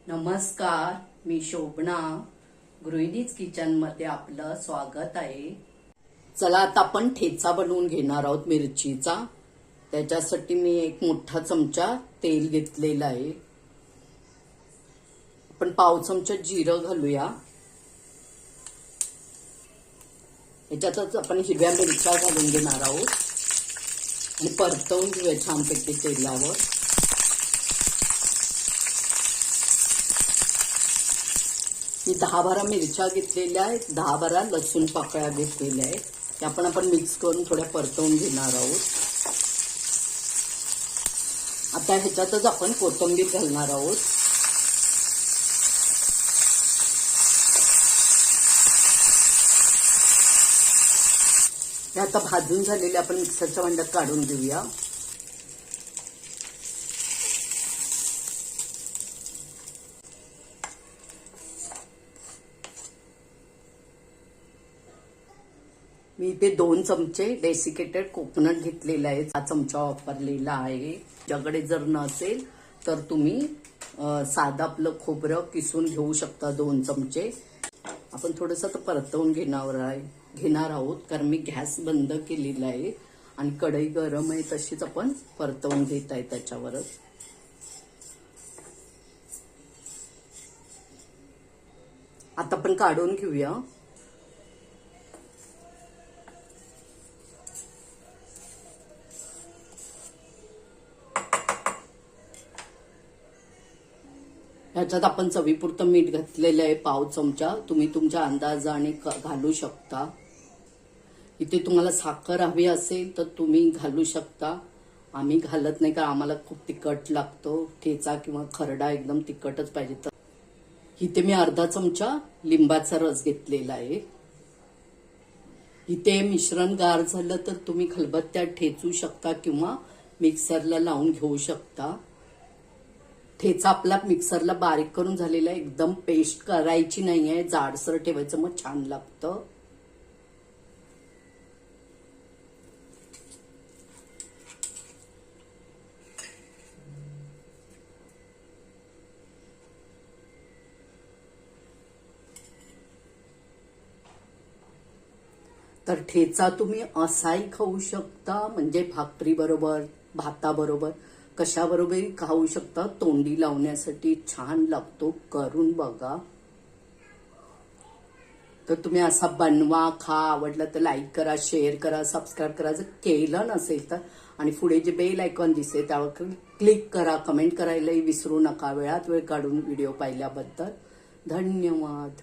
नमस्कार, मी शोभना गृहिणीज किचन मध्ये आपलं स्वागत आहे. चला आता आपण ठेचा बनवून घेणार आहोत मिरचीचा. त्याच्यासाठी मी एक मोठा चमचा तेल घेतलेला आहे. आपण पाव चमचा जिरं घालूया. याच्यातच आपण हिरव्या मिरच्या घालून घेणार आहोत आणि परतवून घेऊया छानपैकी तेलावर. मी 10-12 मिरच्या घेतलेल्या आहेत, 10-12 लसूण पाकळ्या घेतलेल्या आहेत. त्या आपण मिक्स करून थोड्या परतवून घेणार आहोत. आता ह्याच्यातच आपण कोथिंबीर घालणार आहोत. हे आता भाजून झालेले आपण मिक्सरच्या भांड्यात काढून घेऊया. मी इथे 2 चमचे डेसिकेटेड कोकोनट घेतलेले आहेत. हा चमचा वापरलेला आहे. तुमच्याकडे जर नसेल तर तुम्ही साधं आपलं खोबरं किसून घेऊ शकता 2 चमचे. आपण थोडंसं तर परतवून घेणार आहोत, कारण मी गॅस बंद केलेला आहे आणि कढई गरम आहे तशीच आपण परतवून घेत आहे त्याच्यावरच. आता आपण काढून घेऊया. ह्याच्यात आपण चवीपुरतं मीठ घातलेलं आहे, पाव चमचा. तुम्ही तुमच्या अंदाजाने घालू शकता. इथे तुम्हाला साखर हवी असेल तर तुम्ही घालू शकता. आम्ही घालत नाही, कारण आम्हाला खूप तिखट लागतो. ठेचा किंवा खरडा एकदम तिखटच पाहिजे. तर इथे मी अर्धा चमचा लिंबाचा रस घेतलेला आहे. इथे मिश्रण गार झालं तर तुम्ही खलबत्त्यात ठेचू शकता किंवा मिक्सरला लावून घेऊ शकता. ठेचा आपला मिक्सरला बारीक करून झालेला आहे. एकदम पेस्ट करायची नाहीये, जाडसर ठेवायचं, मग छान लागतं. तर ठेचा तुम्ही असाही खाऊ शकता, म्हणजे भाकरी बरोबर, भाताबरोबर, कशाबरोबरही खाऊ शकता. तोंडी लावण्यासाठी छान लागतो. करून बघा. तर तुम्ही असा बनवा, खा. आवडलं तर लाईक करा, शेअर करा, सबस्क्राईब करा जर केलं नसेल तर. आणि पुढे जे बेल आयकॉन दिसते त्यावर क्लिक करा. कमेंट करायलाही विसरू नका. वेळात वेळ काढून व्हिडिओ पाहिल्याबद्दल धन्यवाद.